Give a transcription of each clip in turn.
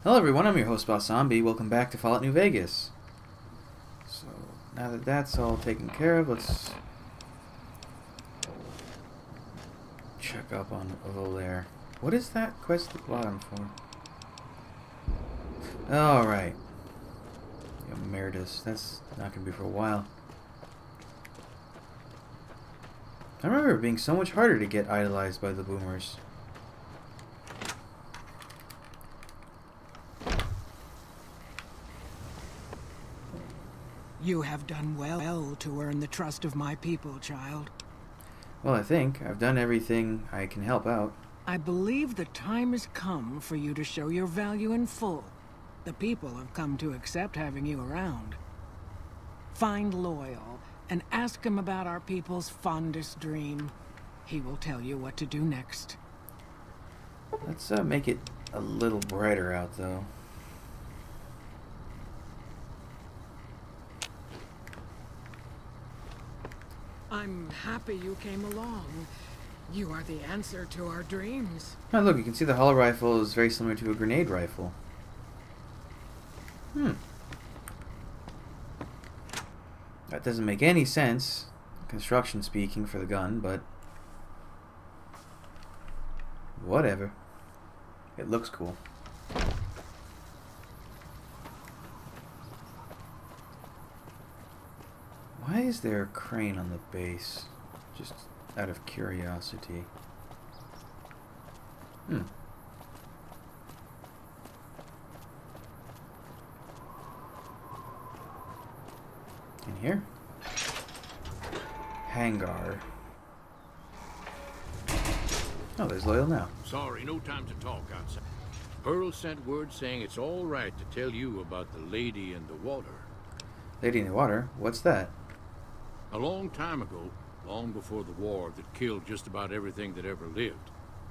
Hello everyone, I'm your host Boss Zombie. Welcome back to Fallout New Vegas. So, now that that's all taken care of, let's check up on Volaire. What is that quest at the bottom for? Alright. Emeritus. That's not going to be for a while. I remember it being so much harder to get idolized by the boomers. You have done well to earn the trust of my people, child. Well, I think I've done everything I can help out. I believe the time has come for you to show your value in full. The people have come to accept having you around. Find Loyal and ask him about our people's fondest dream. He will tell you what to do next. Let's make it a little brighter out, though. I'm happy you came along. You are the answer to our dreams. Oh, look, you can see the hollow rifle is very similar to a grenade rifle. That doesn't make any sense, construction speaking, for the gun, but whatever. It looks cool. Why is there a crane on the base? Just out of curiosity. In here? Hangar. Oh, there's Loyal now. Sorry, no time to talk outside. Pearl sent word saying it's all right to tell you about the lady in the water. Lady in the water? What's that? A long time ago, long before the war that killed just about everything that ever lived,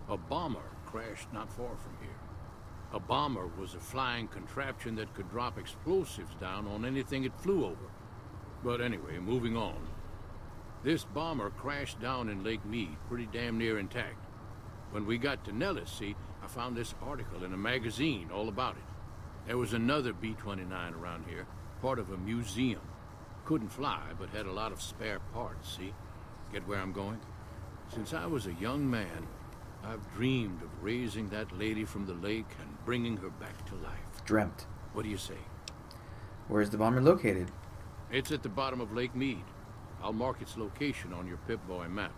a bomber crashed not far from here. A bomber was a flying contraption that could drop explosives down on anything it flew over. But anyway, moving on. This bomber crashed down in Lake Mead, pretty damn near intact. When we got to Nellis, see, I found this article in a magazine all about it. There was another B-29 around here, part of a museum. Couldn't fly, but had a lot of spare parts, see? Get where I'm going? Since I was a young man, I've dreamed of raising that lady from the lake and bringing her back to life. Dreamt. What do you say? Where's the bomber located? It's at the bottom of Lake Mead. I'll mark its location on your Pip-Boy map.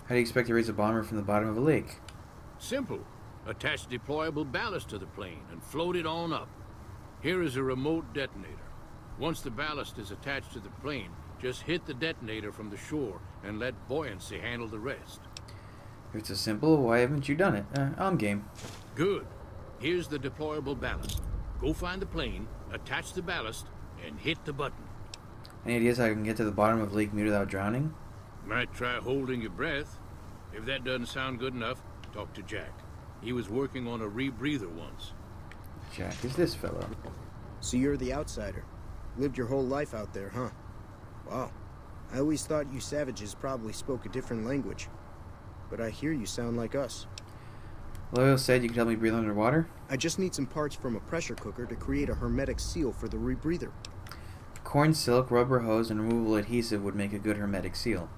How do you expect to raise a bomber from the bottom of a lake? Simple. Attach deployable ballast to the plane and float it on up. Here is a remote detonator. Once the ballast is attached to the plane, just hit the detonator from the shore and let buoyancy handle the rest. If it's so simple, why haven't you done it? I'm game. Good. Here's the deployable ballast. Go find the plane, attach the ballast, and hit the button. Any ideas how I can get to the bottom of Lake Mead without drowning? Might try holding your breath. If that doesn't sound good enough, talk to Jack. He was working on a rebreather once. Jack is this fellow. So you're the outsider. Lived your whole life out there, huh? Wow. I always thought you savages probably spoke a different language. But I hear you sound like us. Loyal said you could help me breathe underwater? I just need some parts from a pressure cooker to create a hermetic seal for the rebreather. Corn silk, rubber hose, and removable adhesive would make a good hermetic seal.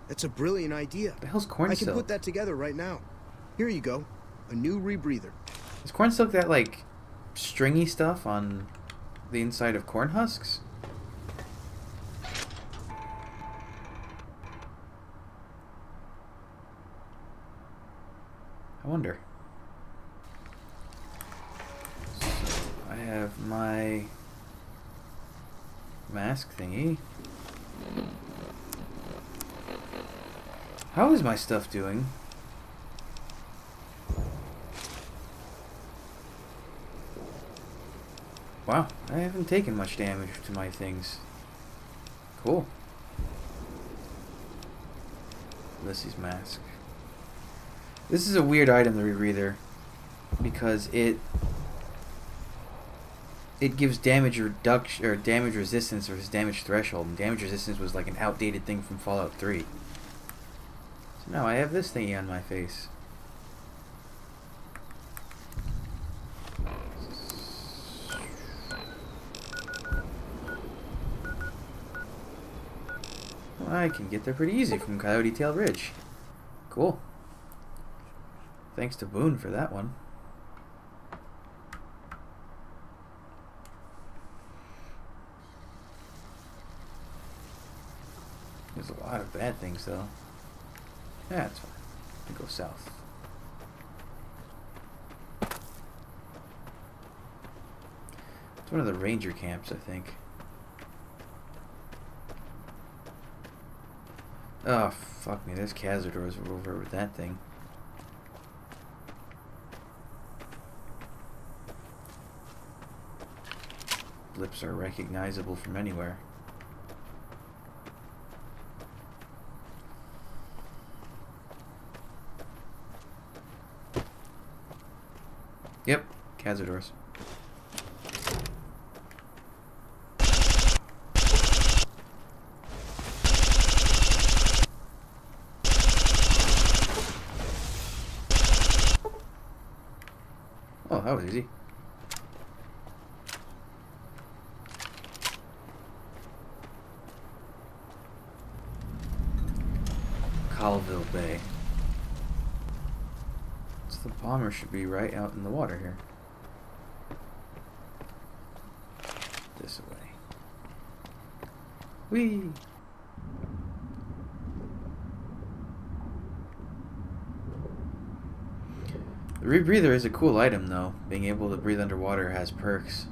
That's a brilliant idea. The hell's corn I silk? can put that together right now. Here you go. A new rebreather. Is corn silk that, like, stringy stuff on the inside of corn husks? I wonder. So, I have my mask thingy. How is my stuff doing? Wow, I haven't taken much damage to my things. Cool. Ulysses mask. This is a weird item, the rebreather, because it gives damage reduction or damage resistance versus damage threshold, and damage resistance was like an outdated thing from Fallout 3. So now I have this thingy on my face. I can get there pretty easy from Coyote Tail Ridge. Cool. Thanks to Boone for that one. There's a lot of bad things, though. Yeah, that's fine. I go south. It's one of the ranger camps, I think. Oh, fuck me. There's Cazadors over with that thing. Lips are recognizable from anywhere. Yep, Cazadors. Oh, that was easy. Colville Bay. So the bomber should be right out in the water here. This way. Whee! The rebreather is a cool item, though. Being able to breathe underwater has perks.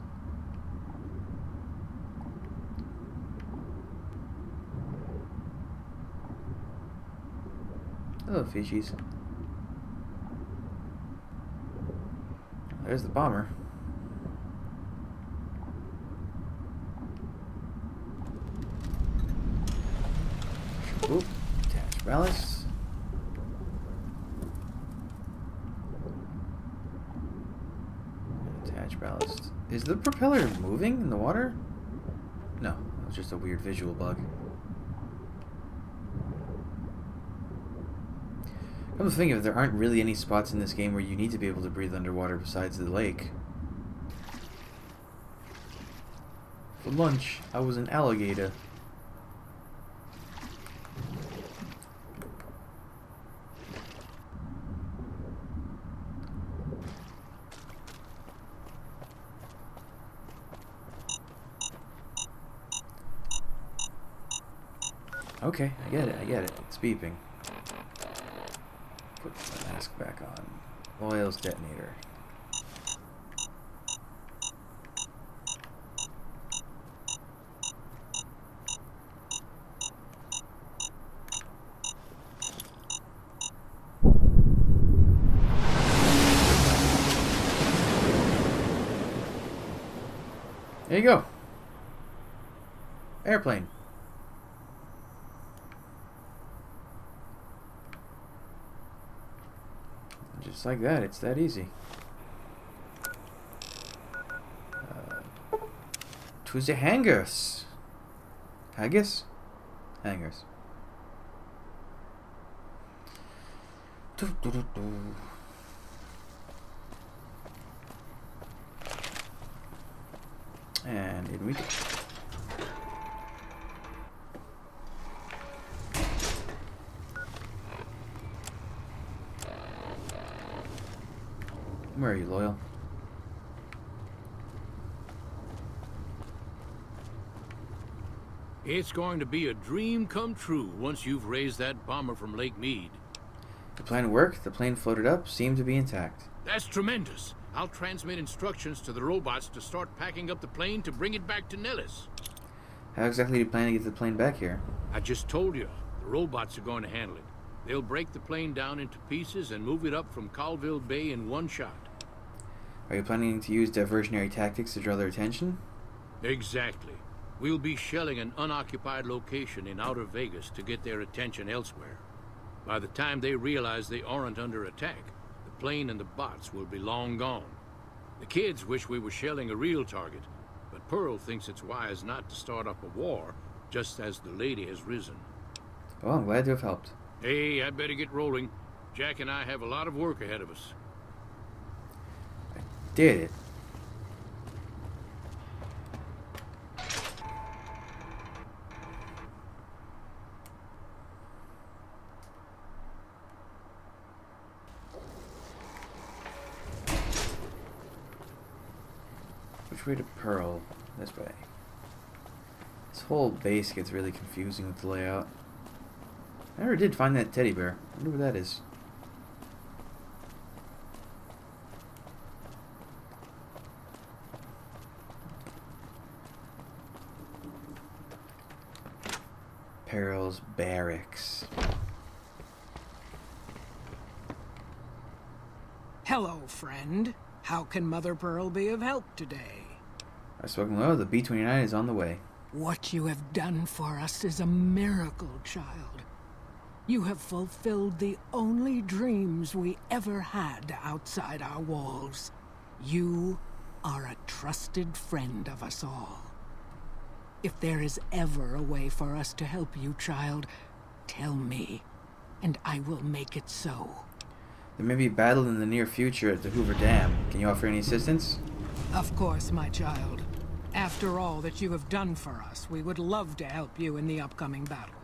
Hello, fishies. There's the bomber. Oop, attach ballast. Attach ballast. Is the propeller moving in the water? No, it was just a weird visual bug. Come to think of it, there aren't really any spots in this game where you need to be able to breathe underwater besides the lake. For lunch, I was an alligator. Okay, I get it, it's beeping. Put the mask back on. Oil's detonator. There you go. Airplane. Just like that, it's that easy. To the hangars. Haggis? Hangars. And in we go. Where are you, Loyal? It's going to be a dream come true once you've raised that bomber from Lake Mead. The plan worked. The plane floated up, seemed to be intact. That's tremendous. I'll transmit instructions to the robots to start packing up the plane to bring it back to Nellis. How exactly do you plan to get the plane back here? I just told you, the robots are going to handle it. They'll break the plane down into pieces and move it up from Colville Bay in one shot. Are you planning to use diversionary tactics to draw their attention? Exactly. We'll be shelling an unoccupied location in outer Vegas to get their attention elsewhere. By the time they realize they aren't under attack, the plane and the bots will be long gone. The kids wish we were shelling a real target, but Pearl thinks it's wise not to start up a war just as the lady has risen. Well, I'm glad to have helped. Hey, I'd better get rolling. Jack and I have a lot of work ahead of us. Did it. Which way to Pearl? This way. This whole base gets really confusing with the layout. I never did find that teddy bear. I wonder where that is. Pearl's Barracks. Hello, friend. How can Mother Pearl be of help today? I've spoken low. The B-29 is on the way. What you have done for us is a miracle, child. You have fulfilled the only dreams we ever had outside our walls. You are a trusted friend of us all. If there is ever a way for us to help you, child, tell me, and I will make it so. There may be a battle in the near future at the Hoover Dam. Can you offer any assistance? Of course, my child. After all that you have done for us, we would love to help you in the upcoming battle.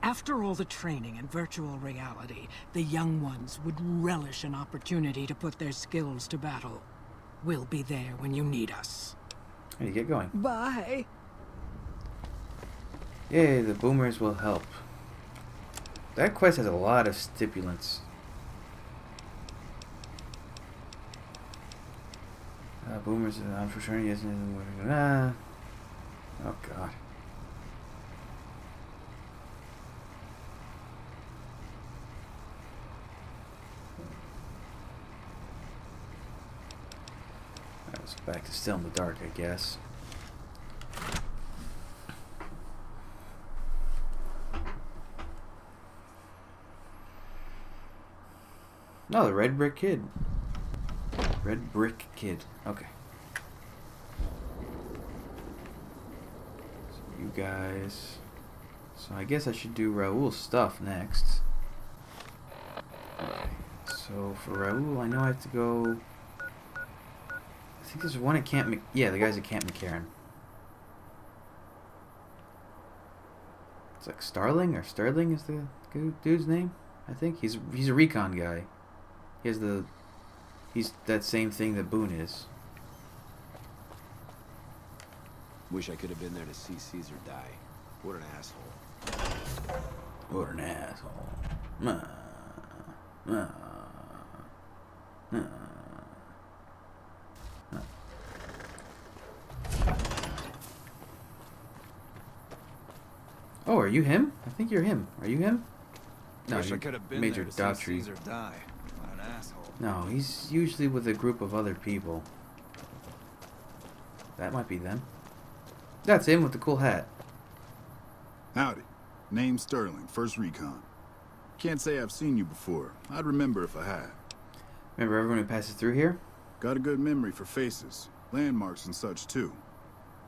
After all the training in virtual reality, the young ones would relish an opportunity to put their skills to battle. We'll be there when you need us. Hey, get going. Bye. Yay, the boomers will help. That quest has a lot of stipulants. Boomers, I'm for sure he isn't. Oh god. That was back to still in the dark, I guess. No, the Red Brick Kid. Red Brick Kid. Okay. So you guys. So I guess I should do Raoul's stuff next. Okay. So for Raoul, I know I have to go. I think there's one at Camp yeah, the guy's at Camp McCarran. It's like Starling or Sterling is the dude's name. I think he's a recon guy. He has the. He's that same thing that Boone is. Wish I could have been there to see Caesar die. What an asshole. What an asshole. Oh, are you him? I think you're him. Are you him? No, Wish I you're could have been Major there to see Daughtry. Caesar die. What an asshole. No, he's usually with a group of other people. That might be them. That's him with the cool hat. Howdy. Name's Sterling, First Recon. Can't say I've seen you before. I'd remember if I had. Remember everyone who passes through here? Got a good memory for faces, landmarks and such too.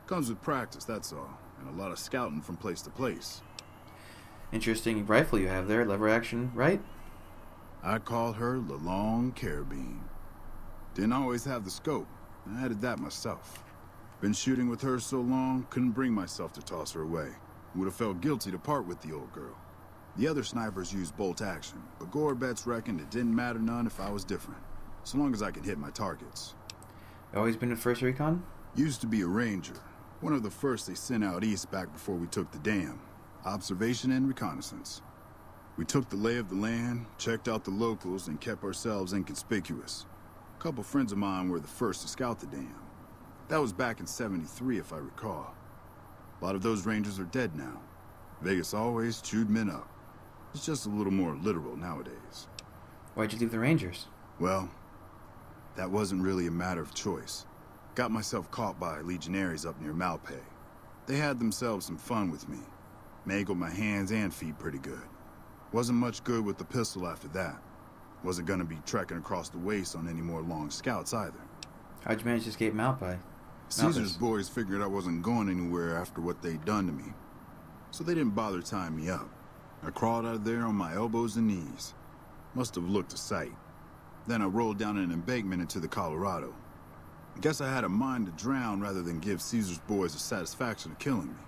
Comes with practice, that's all, and a lot of scouting from place to place. Interesting rifle you have there, lever action, right? I call her the Long Carabine. Didn't always have the scope. I added that myself. Been shooting with her so long, couldn't bring myself to toss her away. Would have felt guilty to part with the old girl. The other snipers used bolt action, but Gore bets reckoned it didn't matter none if I was different, so long as I could hit my targets. Always been a First Recon? Used to be a ranger, one of the first they sent out east back before we took the dam. Observation and reconnaissance. We took the lay of the land, checked out the locals, and kept ourselves inconspicuous. A couple friends of mine were the first to scout the dam. That was back in '73, if I recall. A lot of those rangers are dead now. Vegas always chewed men up. It's just a little more literal nowadays. Why'd you leave the Rangers? Well, that wasn't really a matter of choice. Got myself caught by legionaries up near Malpay. They had themselves some fun with me. Mangled my hands and feet pretty good. Wasn't much good with the pistol after that. Wasn't gonna be trekking across the waste on any more long scouts either. How'd you manage to escape Malpay? Caesar's boys figured I wasn't going anywhere after what they'd done to me. So they didn't bother tying me up. I crawled out of there on my elbows and knees. Must have looked a sight. Then I rolled down an embankment into the Colorado. Guess I had a mind to drown rather than give Caesar's boys the satisfaction of killing me.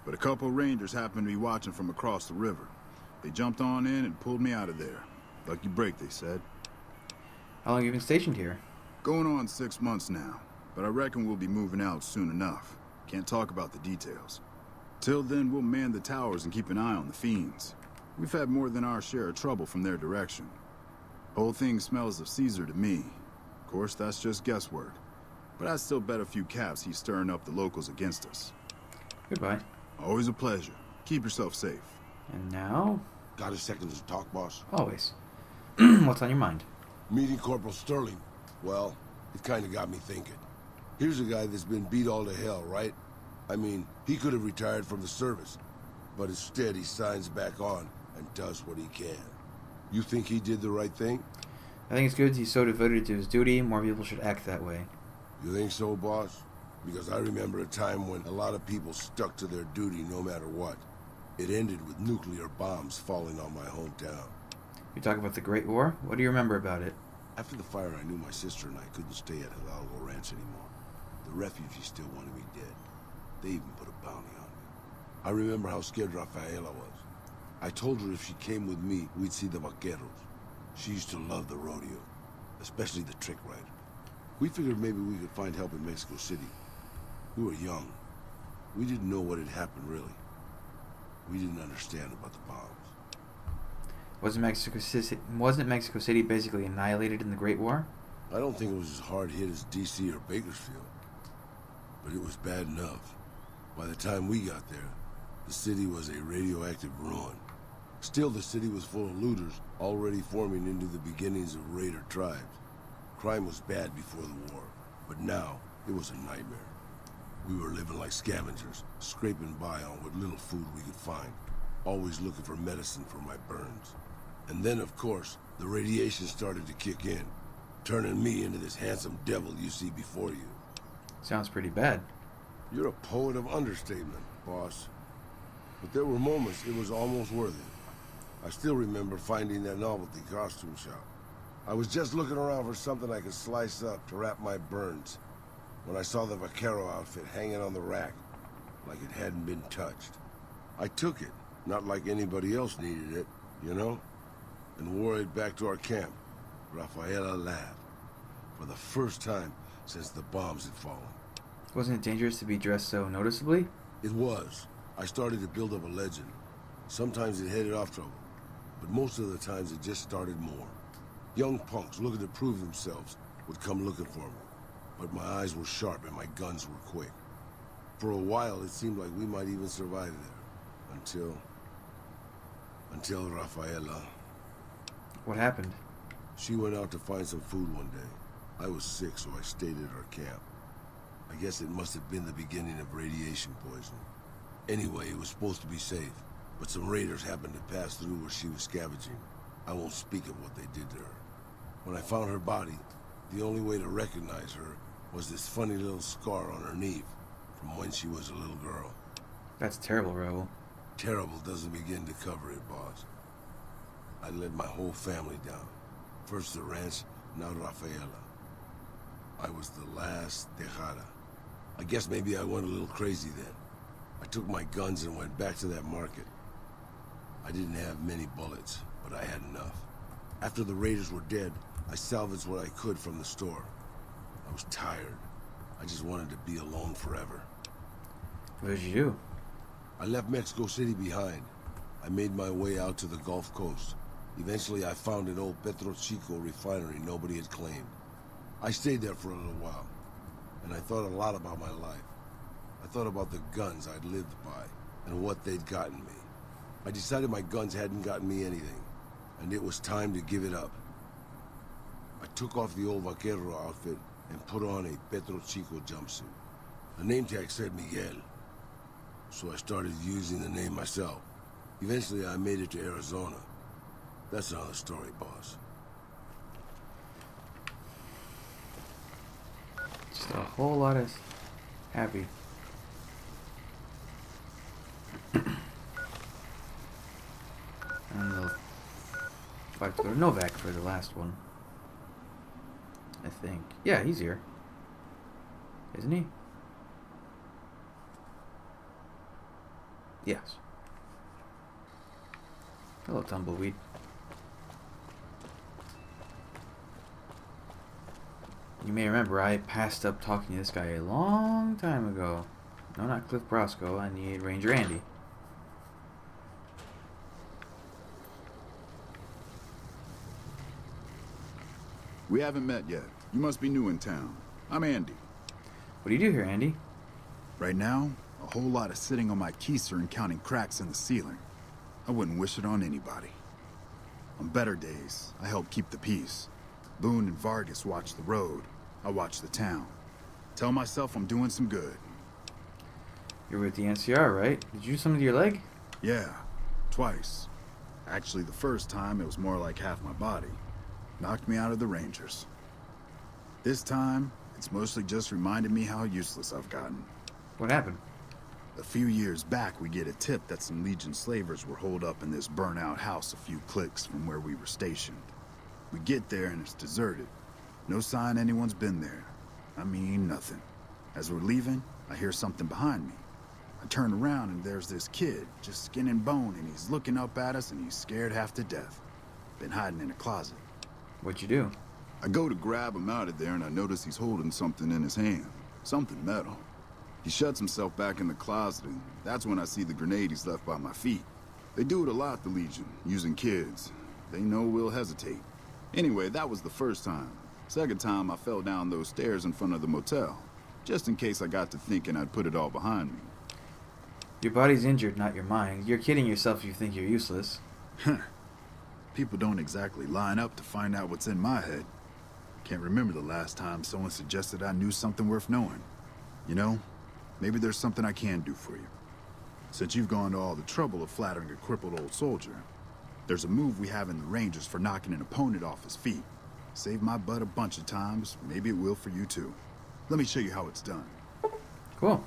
But a couple rangers happened to be watching from across the river. They jumped on in and pulled me out of there. Lucky break, they said. How long have you been stationed here? Going on 6 months now. but I reckon we'll be moving out soon enough. Can't talk about the details. Till then, we'll man the towers and keep an eye on the fiends. We've had more than our share of trouble from their direction. Whole thing smells of Caesar to me. Of course, that's just guesswork. But I'd still bet a few caps he's stirring up the locals against us. Goodbye. Always a pleasure. Keep yourself safe. And now? Got a second to talk, boss? Always. What's on your mind? Meeting Corporal Sterling. Well, it kind of got me thinking. Here's a guy that's been beat all to hell, right? I mean, he could have retired from the service, but instead he signs back on and does what he can. You think he did the right thing? I think it's good he's so devoted to his duty. More people should act that way. You think so, boss? Because I remember a time when a lot of people stuck to their duty no matter what. It ended with nuclear bombs falling on my hometown. You talk about the Great War? What do you remember about it? After the fire, I knew my sister and I couldn't stay at Hidalgo Ranch anymore. The refugees still wanted me dead. They even put a bounty on me. I remember how scared Rafaela was. I told her if she came with me, we'd see the vaqueros. She used to love the rodeo, especially the trick rider. We figured maybe we could find help in Mexico City. We were young. We didn't know what had happened, really. We didn't understand about the bombs. Wasn't Mexico City basically annihilated in the Great War? I don't think it was as hard hit as D.C. or Bakersfield. But it was bad enough. By the time we got there, the city was a radioactive ruin. Still, the city was full of looters, already forming into the beginnings of raider tribes. Crime was bad before the war, but now it was a nightmare. We were living like scavengers, scraping by on what little food we could find, always looking for medicine for my burns. And then, of course, the radiation started to kick in, turning me into this handsome devil you see before you. Sounds pretty bad. You're a poet of understatement, boss. But there were moments it was almost worth it. I still remember finding that novelty costume shop. I was just looking around for something I could slice up to wrap my burns when I saw the vaquero outfit hanging on the rack like it hadn't been touched. I took it, not like anybody else needed it, you know, and wore it back to our camp. Rafaela laughed. For the first time since the bombs had fallen. Wasn't it dangerous to be dressed so noticeably? It was. I started to build up a legend. Sometimes it headed off trouble, but most of the times it just started more. Young punks looking to prove themselves would come looking for me, but my eyes were sharp and my guns were quick. For a while, it seemed like we might even survive there, until Rafaela. What happened? She went out to find some food one day. I was sick, so I stayed at our camp. I guess it must have been the beginning of radiation poisoning. Anyway, it was supposed to be safe, but some raiders happened to pass through where she was scavenging. I won't speak of what they did to her. When I found her body, the only way to recognize her was this funny little scar on her knee from when she was a little girl. That's terrible, Raul. Terrible doesn't begin to cover it, boss. I let my whole family down. First the ranch, now Rafaela. I was the last Tejada. I guess maybe I went a little crazy then. I took my guns and went back to that market. I didn't have many bullets, but I had enough. After the raiders were dead, I salvaged what I could from the store. I was tired. I just wanted to be alone forever. What did you do? I left Mexico City behind. I made my way out to the Gulf Coast. Eventually, I found an old Petro Chico refinery nobody had claimed. I stayed there for a little while, and I thought a lot about my life. I thought about the guns I'd lived by, and what they'd gotten me. I decided my guns hadn't gotten me anything, and it was time to give it up. I took off the old vaquero outfit and put on a Petro Chico jumpsuit. The name tag said Miguel, so I started using the name myself. Eventually, I made it to Arizona. That's another story, boss. Just a whole lot of happy. And they'll fight to go to Novak for the last one. I think. Yeah, he's here. Isn't he? Yes. Hello, Tumbleweed. You may remember I passed up talking to this guy a long time ago. No, not Cliff Brosco. I need Ranger Andy. We haven't met yet. You must be new in town. I'm Andy. What do you do here, Andy? Right now, a whole lot of sitting on my keister and counting cracks in the ceiling. I wouldn't wish it on anybody. On better days, I help keep the peace. Boone and Vargas watch the road. I watch the town. Tell myself I'm doing some good. You're with the NCR, right? Did you do something to your leg? Yeah, twice. Actually, the first time, it was more like half my body. Knocked me out of the Rangers. This time, it's mostly just reminded me how useless I've gotten. What happened? A few years back, we get a tip that some Legion slavers were holed up in this burnt-out house a few clicks from where we were stationed. We get there and it's deserted. No sign anyone's been there. I mean, nothing. As we're leaving, I hear something behind me. I turn around and there's this kid, just skin and bone, and he's looking up at us and he's scared half to death. Been hiding in a closet. What'd you do? I go to grab him out of there and I notice he's holding something in his hand. Something metal. He shuts himself back in the closet, and that's when I see the grenade he's left by my feet. They do it a lot, the Legion, using kids. They know we'll hesitate. Anyway, that was the first time. Second time, I fell down those stairs in front of the motel. Just in case I got to thinking I'd put it all behind me. Your body's injured, not your mind. You're kidding yourself if you think you're useless. People don't exactly line up to find out what's in my head. Can't remember the last time someone suggested I knew something worth knowing. You know, maybe there's something I can do for you. Since you've gone to all the trouble of flattering a crippled old soldier, there's a move we have in the Rangers for knocking an opponent off his feet. Saved my butt a bunch of times, maybe it will for you too. Let me show you how it's done. Cool.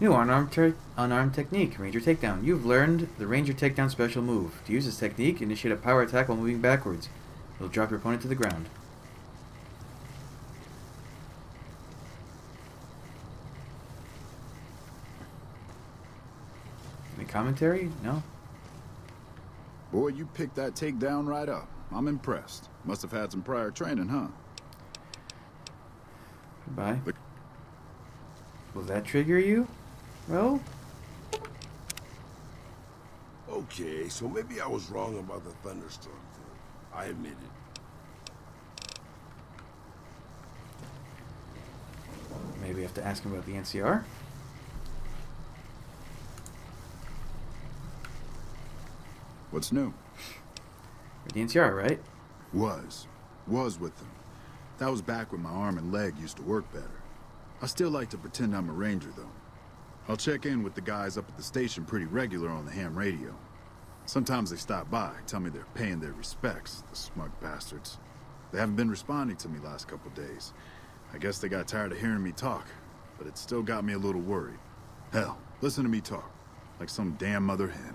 New unarmed technique, Ranger Takedown. You've learned the Ranger Takedown special move. To use this technique, initiate a power attack while moving backwards. It'll drop your opponent to the ground. Any commentary? No? Boy, you picked that takedown right up. I'm impressed. Must have had some prior training, huh? Goodbye. Will that trigger you? Well? Okay, so maybe I was wrong about the thunderstorm thing. I admit it. Maybe I have to ask him about the NCR? What's new? You're the NCR, right? Was with them. That was back when my arm and leg used to work better. I still like to pretend I'm a ranger, though. I'll check in with the guys up at the station pretty regular on the ham radio. Sometimes they stop by, tell me they're paying their respects, the smug bastards. They haven't been responding to me last couple days. I guess they got tired of hearing me talk, but it still got me a little worried. Hell, listen to me talk, like some damn mother hen.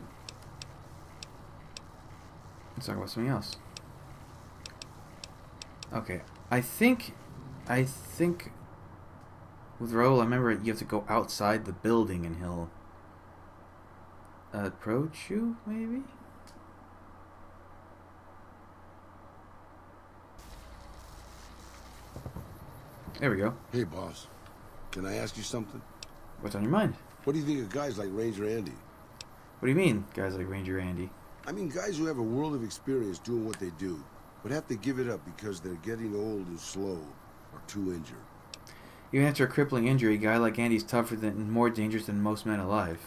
Let's talk about something else. Okay, I think with Raoul, I remember you have to go outside the building and he'll approach you, maybe? There we go. Hey, boss. Can I ask you something? What's on your mind? What do you think of guys like Ranger Andy? What do you mean, guys like Ranger Andy? I mean, guys who have a world of experience doing what they do, but have to give it up because they're getting old and slow or too injured. Even after a crippling injury, a guy like Andy's tougher than and more dangerous than most men alive.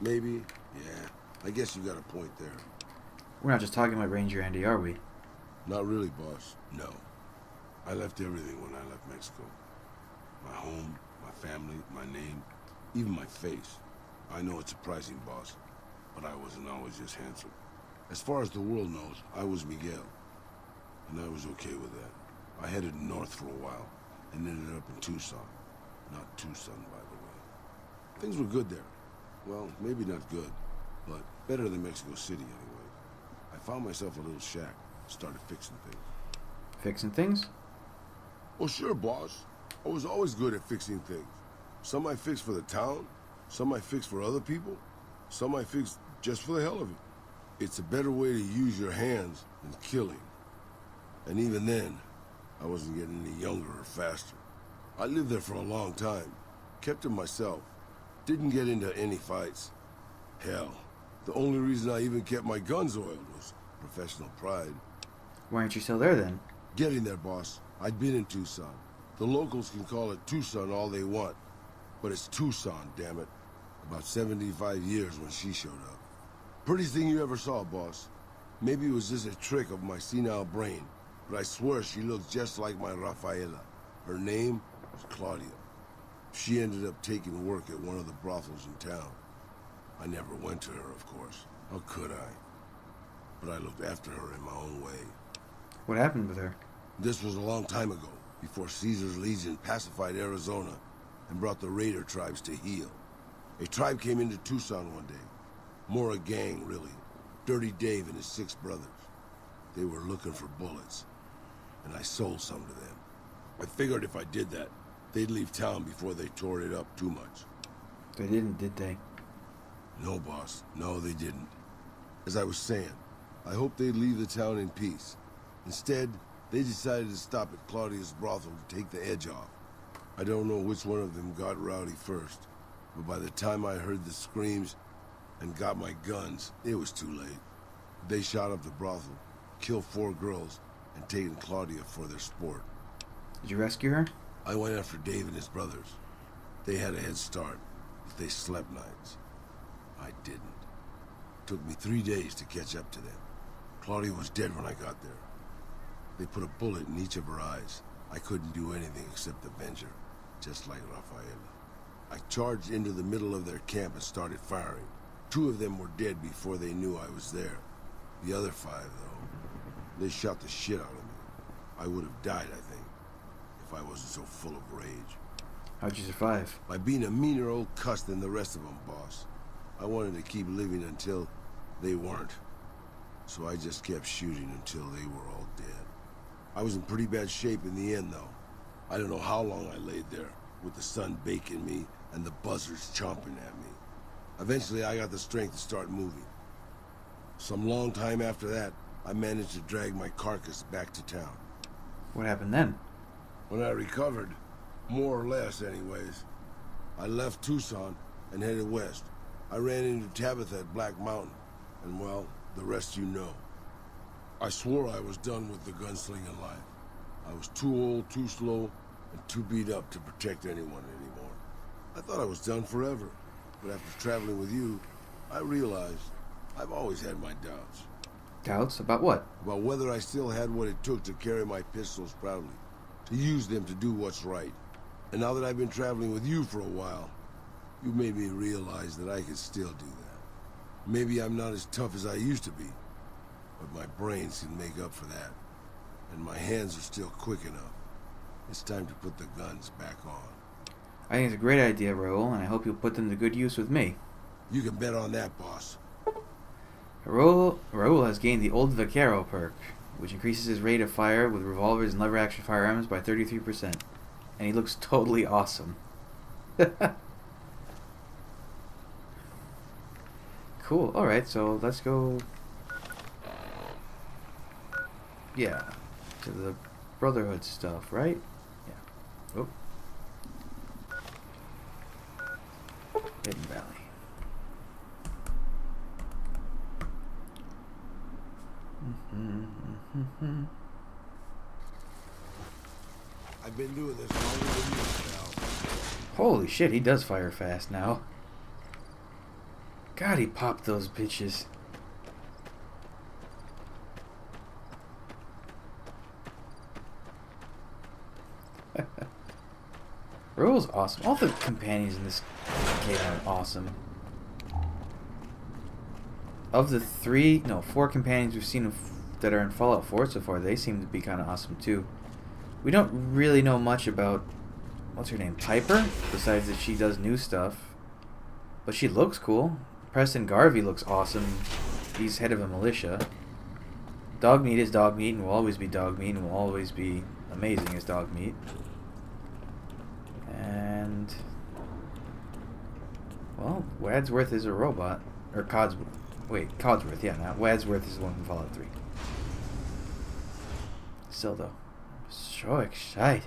Maybe, yeah. I guess you got a point there. We're not just talking about Ranger Andy, are we? Not really, boss. No. I left everything when I left Mexico. My home, my family, my name, even my face. I know it's surprising, boss, but I wasn't always just handsome. As far as the world knows, I was Miguel, and I was okay with that. I headed north for a while, and ended up in Tucson. Not Tucson, by the way. Things were good there. Well, maybe not good, but better than Mexico City anyway. I found myself a little shack, started fixing things. Fixing things? Well, sure, boss. I was always good at fixing things. Some I fixed for the town, some I fixed for other people, some I fixed just for the hell of it. It's a better way to use your hands than killing. And even then, I wasn't getting any younger or faster. I lived there for a long time. Kept to myself. Didn't get into any fights. Hell, the only reason I even kept my guns oiled was professional pride. Why aren't you still there then? Getting there, boss. I'd been in Tucson. The locals can call it Tucson all they want. But it's Tucson, damn it. About 75 years when she showed up. Prettiest thing you ever saw, boss. Maybe it was just a trick of my senile brain, but I swear she looked just like my Rafaela. Her name was Claudia. She ended up taking work at one of the brothels in town. I never went to her, of course. How could I? But I looked after her in my own way. What happened with her? This was a long time ago, before Caesar's Legion pacified Arizona and brought the raider tribes to heel. A tribe came into Tucson one day. More a gang, really. Dirty Dave and his 6 brothers. They were looking for bullets, and I sold some to them. I figured if I did that, they'd leave town before they tore it up too much. They didn't, did they? No, boss. No, they didn't. As I was saying, I hoped they'd leave the town in peace. Instead, they decided to stop at Claudia's brothel to take the edge off. I don't know which one of them got rowdy first, but by the time I heard the screams and got my guns, it was too late. They shot up the brothel, killed 4 girls, and taken Claudia for their sport. Did you rescue her? I went after Dave and his brothers. They had a head start, but they slept nights. I didn't. It took me 3 days to catch up to them. Claudia was dead when I got there. They put a bullet in each of her eyes. I couldn't do anything except avenge her, just like Rafaela. I charged into the middle of their camp and started firing. 2 of them were dead before they knew I was there. The other 5, though, they shot the shit out of me. I would have died, I think, if I wasn't so full of rage. How'd you survive? By being a meaner old cuss than the rest of them, boss. I wanted to keep living until they weren't. So I just kept shooting until they were all dead. I was in pretty bad shape in the end, though. I don't know how long I laid there, with the sun baking me and the buzzards chomping at me. Eventually, I got the strength to start moving. Some long time after that, I managed to drag my carcass back to town. What happened then? When I recovered, more or less anyways, I left Tucson and headed west. I ran into Tabitha at Black Mountain, and well, the rest you know. I swore I was done with the gunslinging life. I was too old, too slow, and too beat up to protect anyone anymore. I thought I was done forever, but after traveling with you, I realized I've always had my doubts. Doubts? About what? About whether I still had what it took to carry my pistols proudly, to use them to do what's right. And now that I've been traveling with you for a while, you made me realize that I could still do that. Maybe I'm not as tough as I used to be, but my brains can make up for that. And my hands are still quick enough. It's time to put the guns back on. I think it's a great idea, Raul, and I hope you'll put them to good use with me. You can bet on that, boss. Raul has gained the Old Vaquero perk, which increases his rate of fire with revolvers and lever-action firearms by 33%. And he looks totally awesome. Cool. Alright, so let's go... Yeah. To the Brotherhood stuff, right? Yeah. Oh. Hidden Valley. I've been doing this longer than you, pal. Holy shit, he does fire fast now. God, he popped those bitches. Raul's awesome. All the companions in this game are awesome. Of the 4 companions we've seen that are in Fallout 4 so far, they seem to be kind of awesome too. We don't really know much about, what's her name, Piper? Besides that she does new stuff. But she looks cool. Preston Garvey looks awesome. He's head of a militia. Dogmeat is Dogmeat and will always be Dogmeat and will always be amazing as Dogmeat. And... well, Wadsworth is a robot. Or Codsworth. Wait, Codsworth, yeah, not Wadsworth is the one from Fallout 3. Still though, so excited.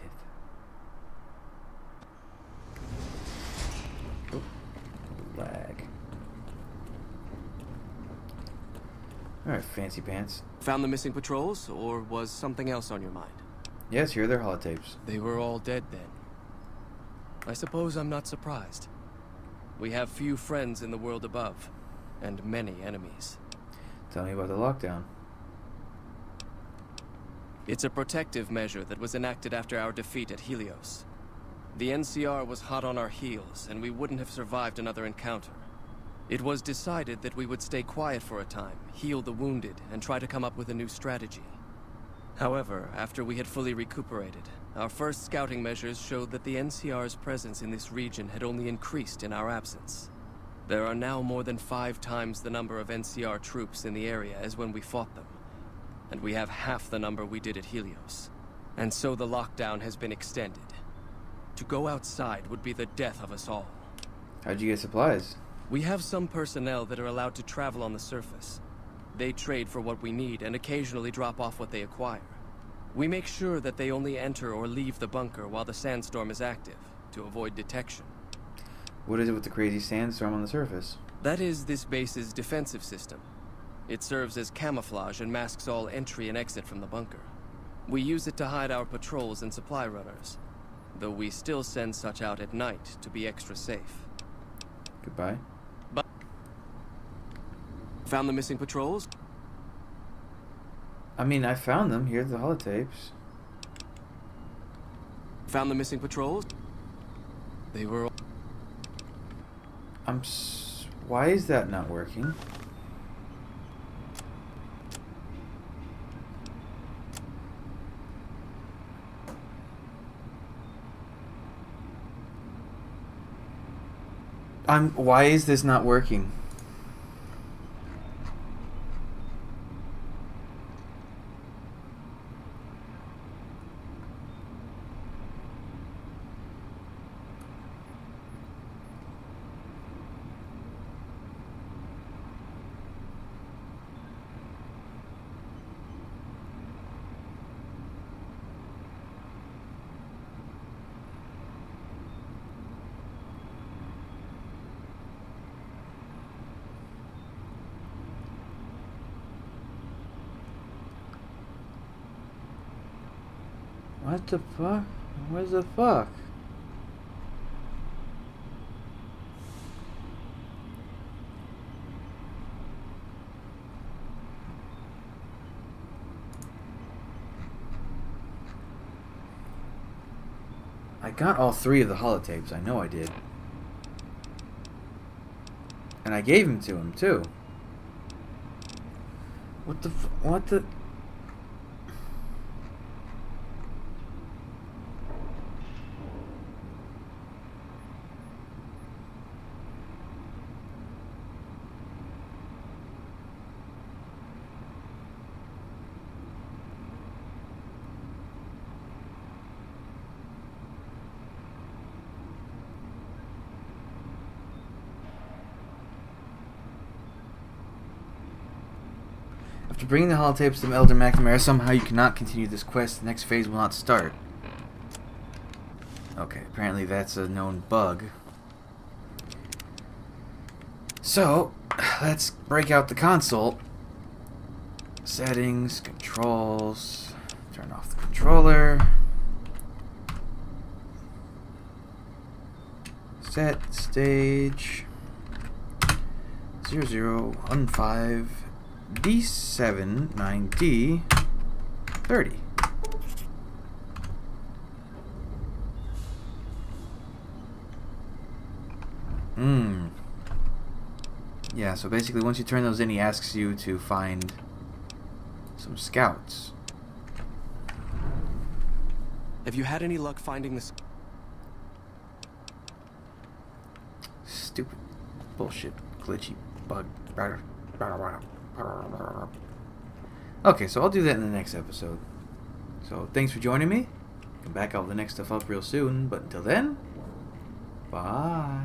Oh, lag. Alright, fancy pants. Found the missing patrols, or was something else on your mind? Yes, here are their holotapes. They were all dead then. I suppose I'm not surprised. We have few friends in the world above, and many enemies. Tell me about the lockdown. It's a protective measure that was enacted after our defeat at Helios. The NCR was hot on our heels, and we wouldn't have survived another encounter. It was decided that we would stay quiet for a time, heal the wounded, and try to come up with a new strategy. However, after we had fully recuperated, our first scouting measures showed that the NCR's presence in this region had only increased in our absence. There are now more than 5 times the number of NCR troops in the area as when we fought them, and we have half the number we did at Helios. And so the lockdown has been extended. To go outside would be the death of us all. How'd you get supplies? We have some personnel that are allowed to travel on the surface. They trade for what we need and occasionally drop off what they acquire. We make sure that they only enter or leave the bunker while the sandstorm is active, to avoid detection. What is it with the crazy sandstorm on the surface? That is this base's defensive system. It serves as camouflage and masks all entry and exit from the bunker. We use it to hide our patrols and supply runners, though we still send such out at night to be extra safe. Goodbye. Found the missing patrols? I mean, I found them. Here are the holotapes. Found the missing patrols? They were... Why is that not working? Why is this not working? What the fuck? What the fuck? I got all 3 of the holotapes. I know I did. And I gave them to him, too. What the... After bringing the holotapes to Elder McNamara, somehow you cannot continue this quest. The next phase will not start. Okay, apparently that's a known bug. So, let's break out the console. Settings, controls, turn off the controller. Set stage 0015 D7 9D 30. Yeah, so basically once you turn those in, he asks you to find some scouts. Have you had any luck finding the... Stupid bullshit glitchy bug. Okay, so I'll do that in the next episode. So thanks for joining me. Come back, I'll have the next stuff up real soon. But until then, bye.